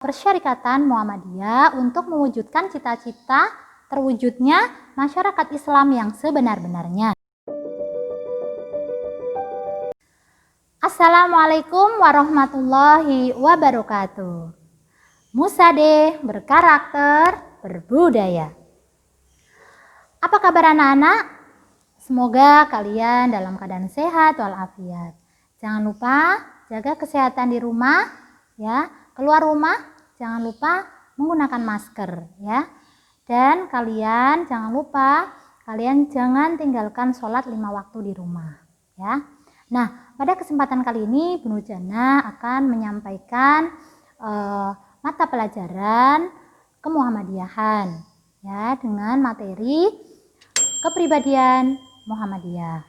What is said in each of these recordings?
Persyarikatan Muhammadiyah untuk mewujudkan cita-cita terwujudnya masyarakat Islam yang sebenar-benarnya. Assalamualaikum warahmatullahi wabarakatuh. Musadeh berkarakter, berbudaya. Apa kabar anak-anak? Semoga kalian dalam keadaan sehat walafiat. Jangan lupa jaga kesehatan di rumah ya. Keluar rumah jangan lupa menggunakan masker ya. Dan kalian jangan tinggalkan sholat 5 waktu di rumah ya. Nah, pada kesempatan kali ini Bu Nurjana akan menyampaikan mata pelajaran kemuhammadiyahan ya, dengan materi kepribadian Muhammadiyah.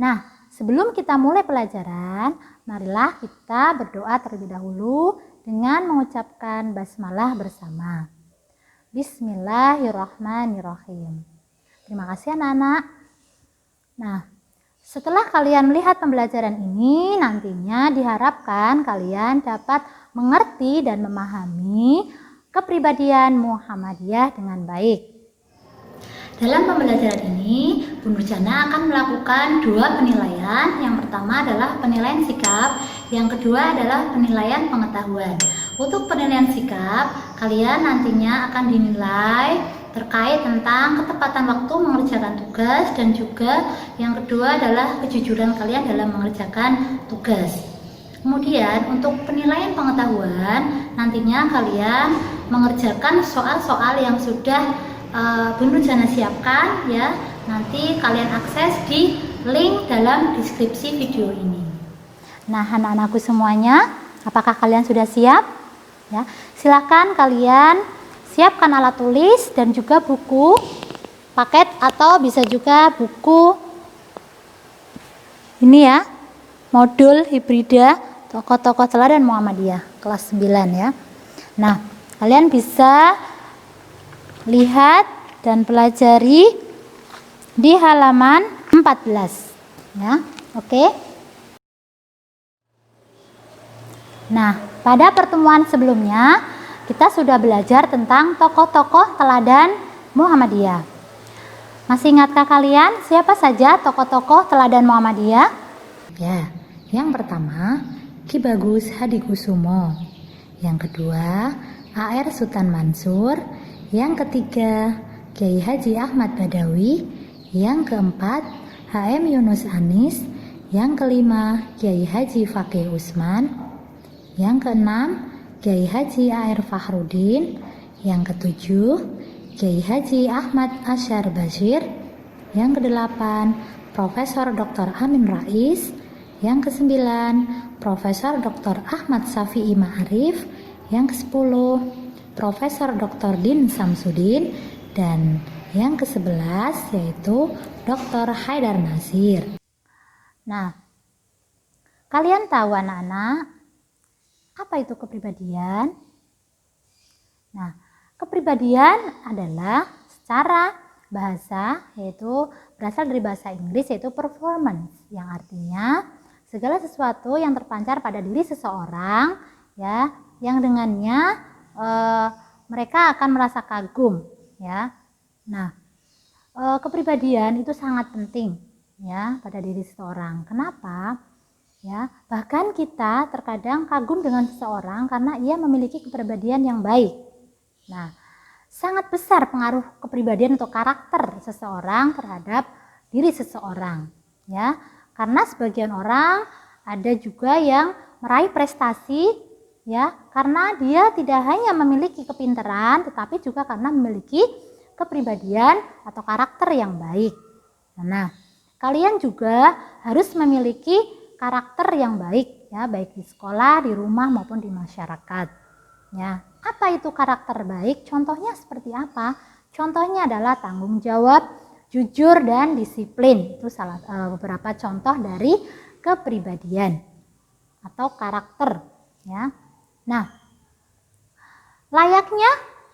Nah, sebelum kita mulai pelajaran, marilah kita berdoa terlebih dahulu dengan mengucapkan basmalah bersama. Bismillahirrahmanirrahim. Terima kasih anak-anak. Nah, setelah kalian melihat pembelajaran ini, nantinya diharapkan kalian dapat mengerti dan memahami kepribadian Muhammadiyah dengan baik. Dalam pembelajaran ini, Bu Nurjana akan melakukan 2 penilaian. Yang pertama adalah penilaian sikap, yang kedua adalah penilaian pengetahuan. Untuk penilaian sikap, kalian nantinya akan dinilai terkait tentang ketepatan waktu mengerjakan tugas, dan juga yang kedua adalah kejujuran kalian dalam mengerjakan tugas. Kemudian untuk penilaian pengetahuan, nantinya kalian mengerjakan soal-soal yang sudah Bu Nurjana siapkan ya. Nanti kalian akses di link dalam deskripsi video ini. Nah, anak-anakku semuanya, apakah kalian sudah siap? Ya, silakan kalian siapkan alat tulis dan juga buku paket, atau bisa juga buku ini ya, modul hibrida tokoh-tokoh teladan Muhammadiyah kelas 9 ya. Nah, kalian bisa lihat dan pelajari di halaman 14 ya. Oke. Nah, pada pertemuan sebelumnya kita sudah belajar tentang tokoh-tokoh teladan Muhammadiyah. Masih ingatkah kalian siapa saja tokoh-tokoh teladan Muhammadiyah? Ya, yang pertama Ki Bagus Hadikusumo, yang kedua A.R. Sultan Mansur, yang ketiga Kiai Haji Ahmad Badawi, yang keempat H.M. Yunus Anis, yang kelima Kiai Haji Fakih Usman, yang keenam Kiai Haji A.R. Fahrudin, yang ketujuh Kiai Haji Ahmad Asyar Bashir, yang kedelapan Profesor Dr. Amin Rais, yang kesembilan Profesor Dr. Ahmad Syafi'i Ma'arif, yang kesepuluh Profesor Dr. Din Samsudin, dan yang ke-11 yaitu Dr. Haidar Nasir. Nah, kalian tahu anak-anak, apa itu kepribadian? Nah, kepribadian adalah secara bahasa, yaitu berasal dari bahasa Inggris, yaitu performance, yang artinya segala sesuatu yang terpancar pada diri seseorang ya, yang dengannya mereka akan merasa kagum ya. Nah, kepribadian itu sangat penting ya pada diri seseorang. Kenapa? Ya, bahkan kita terkadang kagum dengan seseorang karena ia memiliki kepribadian yang baik. Nah, sangat besar pengaruh kepribadian atau karakter seseorang terhadap diri seseorang ya. Karena sebagian orang ada juga yang meraih prestasi ya, karena dia tidak hanya memiliki kepintaran tetapi juga karena memiliki kepribadian atau karakter yang baik. Nah, kalian juga harus memiliki karakter yang baik ya, baik di sekolah, di rumah maupun di masyarakat. Ya, apa itu karakter baik? Contohnya seperti apa? Contohnya adalah tanggung jawab, jujur, dan disiplin. Itu beberapa contoh dari kepribadian atau karakter ya. Nah, layaknya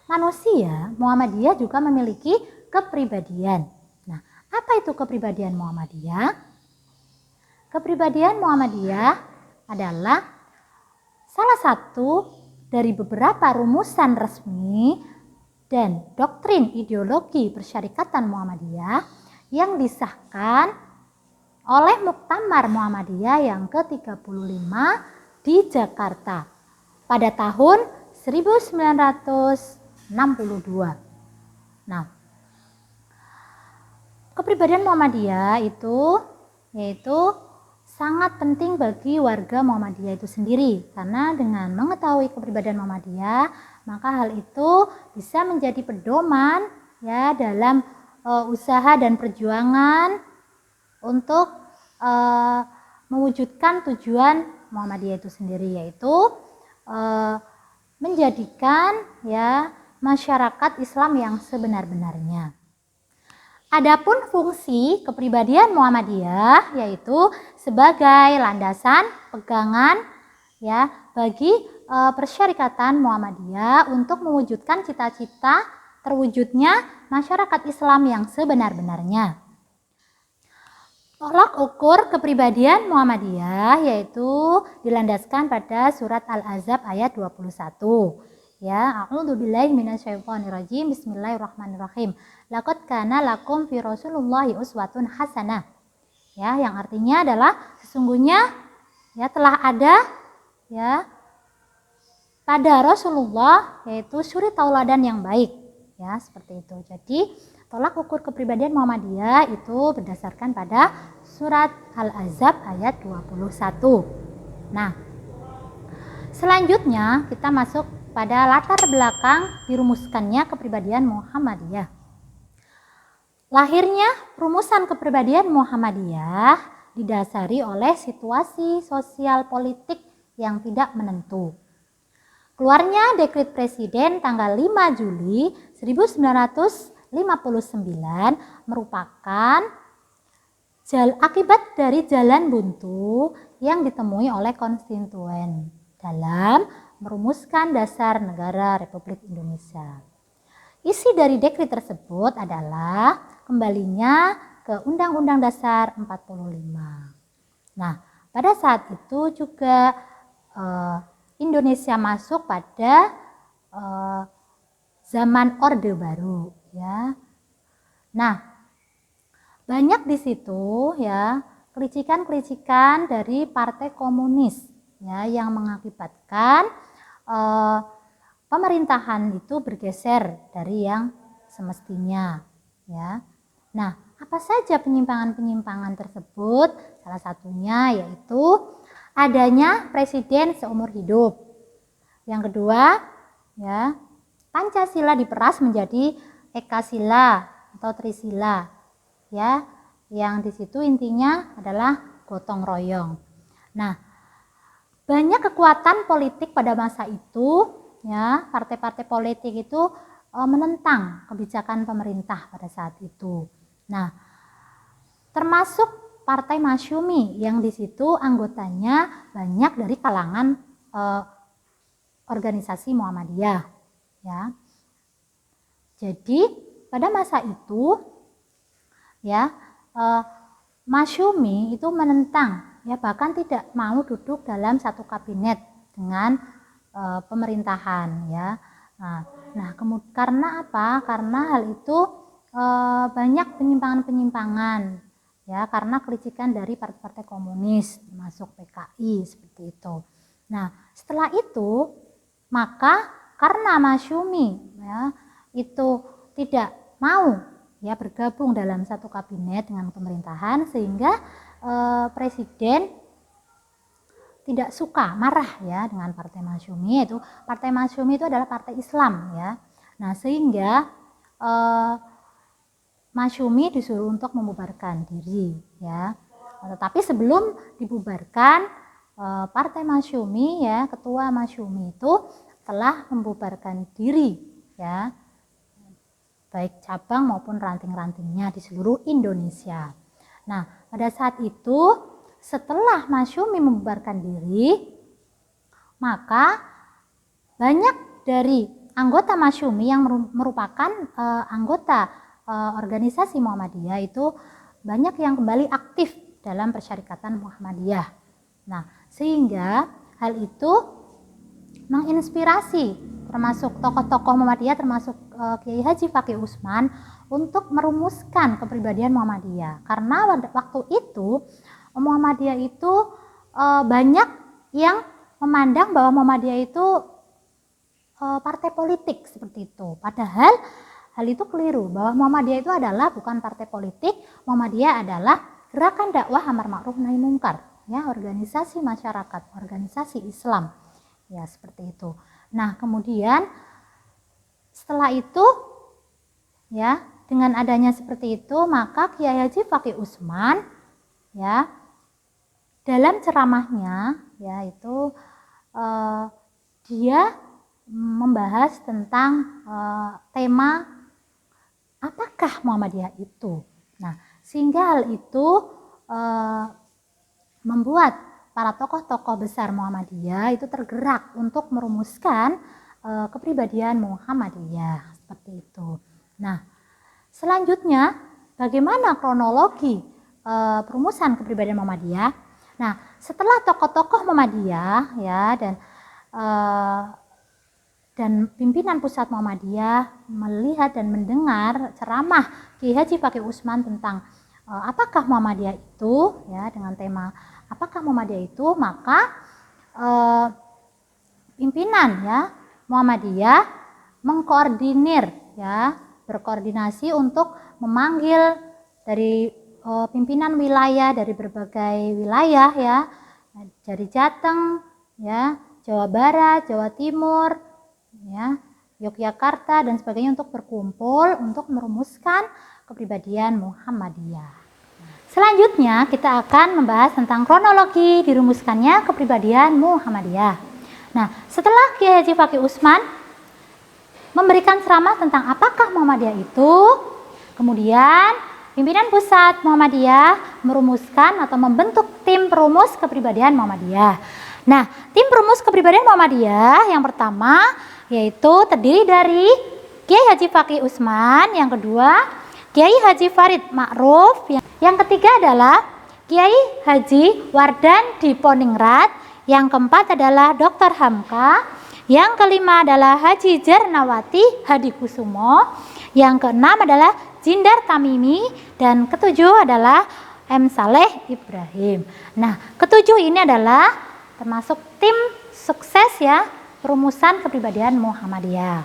manusia, Muhammadiyah juga memiliki kepribadian. Nah, apa itu kepribadian Muhammadiyah? Kepribadian Muhammadiyah adalah salah satu dari beberapa rumusan resmi dan doktrin ideologi Persyarikatan Muhammadiyah yang disahkan oleh Muktamar Muhammadiyah yang ke-35 di Jakarta pada tahun 1962. Nah, kepribadian Muhammadiyah itu yaitu sangat penting bagi warga Muhammadiyah itu sendiri, karena dengan mengetahui kepribadian Muhammadiyah maka hal itu bisa menjadi pedoman ya dalam usaha dan perjuangan untuk mewujudkan tujuan Muhammadiyah itu sendiri, yaitu menjadikan ya masyarakat Islam yang sebenar-benarnya. Adapun fungsi kepribadian Muhammadiyah yaitu sebagai landasan pegangan ya bagi Persyarikatan Muhammadiyah untuk mewujudkan cita-cita terwujudnya masyarakat Islam yang sebenar-benarnya. Tolak ukur kepribadian Muhammadiyah yaitu dilandaskan pada surat Al-Ahzab ayat 21. Ya, a'udzubillahi minasyaitonirrajim. Bismillahirrahmanirrahim. Laqad kana lakum fi Rasulillahi uswatun hasanah. Ya, yang artinya adalah sesungguhnya ya telah ada ya pada Rasulullah yaitu suri tauladan yang baik. Ya, seperti itu. Jadi, tolak ukur kepribadian Muhammadiyah itu berdasarkan pada surat Al-Ahzab ayat 21. Nah, selanjutnya kita masuk pada latar belakang dirumuskannya kepribadian Muhammadiyah. Lahirnya rumusan kepribadian Muhammadiyah didasari oleh situasi sosial politik yang tidak menentu. Keluarnya dekret presiden tanggal 5 Juli 1959 merupakan akibat dari jalan buntu yang ditemui oleh konstituen dalam merumuskan dasar negara Republik Indonesia. Isi dari dekret tersebut adalah kembalinya ke Undang-Undang Dasar 45. Nah, pada saat itu juga Indonesia masuk pada zaman Orde Baru ya. Nah, banyak di situ ya kelicikan-kelicikan dari Partai Komunis ya yang mengakibatkan pemerintahan itu bergeser dari yang semestinya ya. Nah, apa saja penyimpangan-penyimpangan tersebut? Salah satunya yaitu adanya presiden seumur hidup. Yang kedua, ya, Pancasila diperas menjadi Ekasila atau Trisila. Ya, yang di situ intinya adalah gotong royong. Nah, banyak kekuatan politik pada masa itu, ya, partai-partai politik itu menentang kebijakan pemerintah pada saat itu. Nah, termasuk Partai Masyumi yang di situ anggotanya banyak dari kalangan organisasi Muhammadiyah, ya. Jadi pada masa itu, ya, Masyumi itu menentang, ya, bahkan tidak mau duduk dalam satu kabinet dengan pemerintahan, ya. Nah, karena apa? Karena hal itu banyak penyimpangan-penyimpangan, ya, karena kelicikan dari partai-partai komunis, termasuk PKI seperti itu. Nah, setelah itu maka karena Masyumi, ya, itu tidak mau, ya, bergabung dalam satu kabinet dengan pemerintahan, sehingga presiden tidak suka, marah, ya, dengan Partai Masyumi. Itu Partai Masyumi itu adalah partai Islam, ya. Nah, sehingga Masyumi disuruh untuk membubarkan diri, ya. Tetapi sebelum dibubarkan, Partai Masyumi, ya, ketua Masyumi itu telah membubarkan diri, ya, baik cabang maupun ranting-rantingnya di seluruh Indonesia. Nah, pada saat itu setelah Masyumi membubarkan diri, maka banyak dari anggota Masyumi yang merupakan anggota organisasi Muhammadiyah itu banyak yang kembali aktif dalam Persyarikatan Muhammadiyah. Nah, sehingga hal itu menginspirasi termasuk tokoh-tokoh Muhammadiyah, termasuk Kiai Haji Fakih Usman untuk merumuskan kepribadian Muhammadiyah. Karena waktu itu Muhammadiyah itu banyak yang memandang bahwa Muhammadiyah itu partai politik seperti itu. Padahal hal itu keliru, bahwa Muhammadiyah itu adalah bukan partai politik. Muhammadiyah adalah gerakan dakwah amar ma'ruf nahi mungkar, ya, organisasi masyarakat, organisasi Islam, ya, seperti itu. Nah, kemudian setelah itu, ya, dengan adanya seperti itu, maka Kiai Haji Fakih Usman, ya, dalam ceramahnya, yaitu dia membahas tentang tema apakah Muhammadiyah itu. Nah, sehingga hal itu membuat para tokoh-tokoh besar Muhammadiyah itu tergerak untuk merumuskan kepribadian Muhammadiyah seperti itu. Nah, selanjutnya bagaimana kronologi perumusan kepribadian Muhammadiyah? Nah, setelah tokoh-tokoh Muhammadiyah, ya, dan pimpinan pusat Muhammadiyah melihat dan mendengar ceramah Kiai Haji Fakih Usman tentang apakah Muhammadiyah itu, ya, dengan tema apakah Muhammadiyah itu, maka pimpinan, ya, Muhammadiyah mengkoordinir, ya, berkoordinasi untuk memanggil dari pimpinan wilayah dari berbagai wilayah, ya, dari Jateng, ya, Jawa Barat, Jawa Timur, ya, Yogyakarta dan sebagainya untuk berkumpul untuk merumuskan kepribadian Muhammadiyah. Selanjutnya kita akan membahas tentang kronologi dirumuskannya kepribadian Muhammadiyah. Nah, setelah Kiai Haji Fakih Usman memberikan ceramah tentang apakah Muhammadiyah itu, kemudian pimpinan pusat Muhammadiyah merumuskan atau membentuk tim perumus kepribadian Muhammadiyah. Nah, tim perumus kepribadian Muhammadiyah yang pertama yaitu terdiri dari Kiai Haji Fakih Usman, yang kedua Kiai Haji Farid Ma'ruf, yang ketiga adalah Kiai Haji Wardan Diponingrat, yang keempat adalah Dr. Hamka, yang kelima adalah Haji Jarnawati Hadikusumo, yang keenam adalah Jindar Tamimi, dan ketujuh adalah M. Saleh Ibrahim. Nah, ketujuh ini adalah termasuk tim sukses, ya, perumusan kepribadian Muhammadiyah.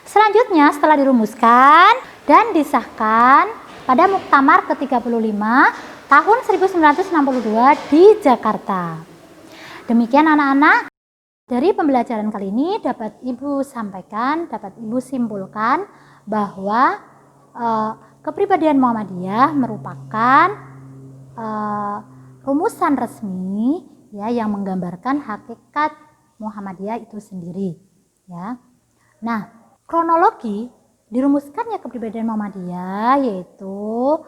Selanjutnya setelah dirumuskan dan disahkan pada Muktamar ke-35 tahun 1962 di Jakarta. Demikian anak-anak, dari pembelajaran kali ini dapat Ibu sampaikan, dapat Ibu simpulkan bahwa kepribadian Muhammadiyah merupakan rumusan resmi, ya, yang menggambarkan hakikat Muhammadiyah itu sendiri, ya. Nah, kronologi dirumuskannya kepribadian Muhammadiyah yaitu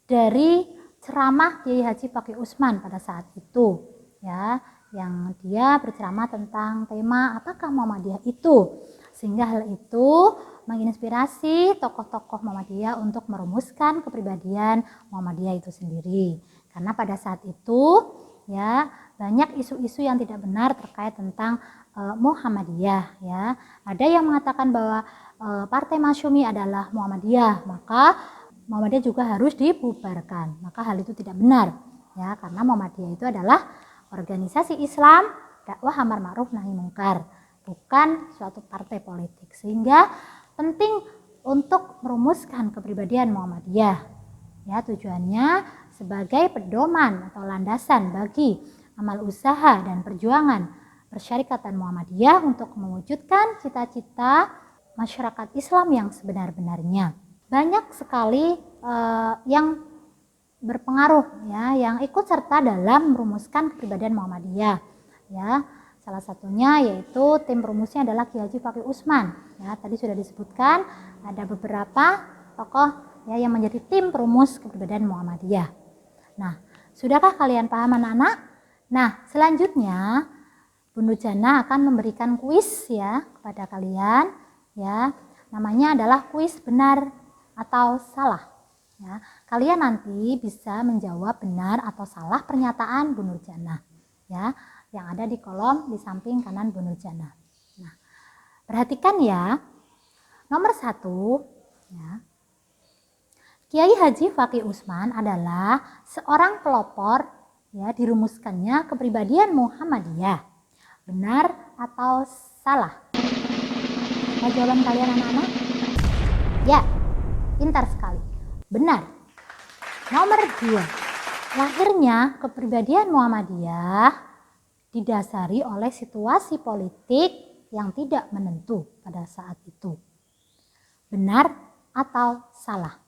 dari ceramah Kiai Haji Fakih Usman pada saat itu, ya, yang dia berceramah tentang tema apakah Muhammadiyah itu, sehingga hal itu menginspirasi tokoh-tokoh Muhammadiyah untuk merumuskan kepribadian Muhammadiyah itu sendiri. Karena pada saat itu, ya, banyak isu-isu yang tidak benar terkait tentang Muhammadiyah, ya. Ada yang mengatakan bahwa Partai Masyumi adalah Muhammadiyah, maka Muhammadiyah juga harus dibubarkan. Maka hal itu tidak benar, ya, karena Muhammadiyah itu adalah organisasi Islam dakwah amar ma'ruf nahi mungkar, bukan suatu partai politik. Sehingga penting untuk merumuskan kepribadian Muhammadiyah, ya, tujuannya sebagai pedoman atau landasan bagi amal usaha dan perjuangan persyarikatan Muhammadiyah untuk mewujudkan cita-cita masyarakat Islam yang sebenar-benarnya. Banyak sekali yang berpengaruh, ya, yang ikut serta dalam merumuskan kepribadian Muhammadiyah, ya. Salah satunya yaitu tim perumusnya adalah Kiai Haji Fakih Usman, ya. Tadi sudah disebutkan ada beberapa tokoh, ya, yang menjadi tim perumus kepribadian Muhammadiyah. Nah, sudahkah kalian paham anak-anak? Nah, selanjutnya Bunda Jana akan memberikan kuis, ya, kepada kalian, ya. Namanya adalah kuis benar atau salah, ya. Kalian nanti bisa menjawab benar atau salah pernyataan Bu Nurjana, ya. yang ada di kolom di samping kanan Bu Nurjana. Nah, perhatikan ya. Nomor 1, ya. Kiai Haji Fakih Usman adalah seorang pelopor, ya, dirumuskannya kepribadian Muhammadiyah. Benar atau salah? Apa jawaban kalian anak-anak? Ya, pintar sekali. Benar. Nomor 2, lahirnya kepribadian Muhammadiyah didasari oleh situasi politik yang tidak menentu pada saat itu. Benar atau salah?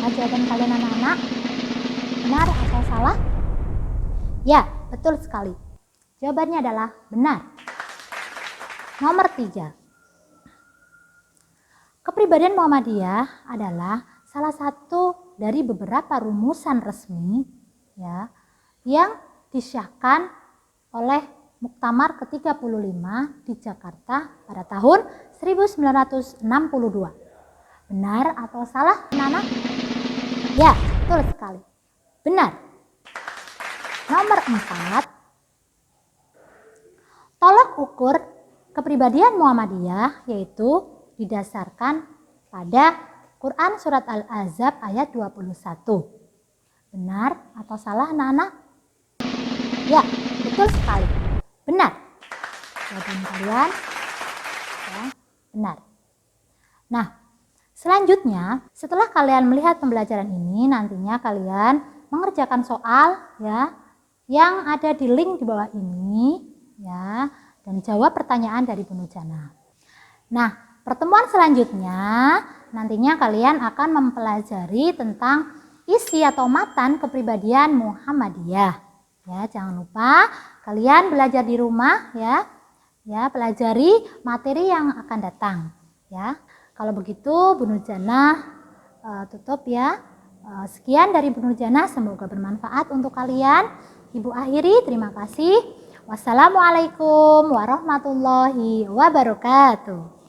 Apa jawaban kalian anak-anak? Benar atau salah? Ya, betul sekali. Jawabannya adalah benar. Nomor 3. Kepribadian Muhammadiyah adalah salah satu dari beberapa rumusan resmi, ya, yang disahkan oleh Muktamar ke-35 di Jakarta pada tahun 1962. Benar atau salah, anak-anak? Ya, betul sekali. Benar. Nomor 4. Tolok ukur kepribadian Muhammadiyah yaitu didasarkan pada Quran Surat Al-Ahzab ayat 21. Benar atau salah, anak-anak? Ya, betul sekali. Benar. Jawaban kalian ya, benar. Nah, selanjutnya setelah kalian melihat pembelajaran ini, nantinya kalian mengerjakan soal ya yang ada di link di bawah ini ya, dan jawab pertanyaan dari Bu Nurjana. Nah, pertemuan selanjutnya nantinya kalian akan mempelajari tentang isi atau matan kepribadian Muhammadiyah. Ya, jangan lupa kalian belajar di rumah ya. Ya, pelajari materi yang akan datang ya. Kalau begitu Bu Nurjana tutup ya. Sekian dari Bu Nurjana, semoga bermanfaat untuk kalian. Ibu akhiri, terima kasih. Wassalamualaikum warahmatullahi wabarakatuh.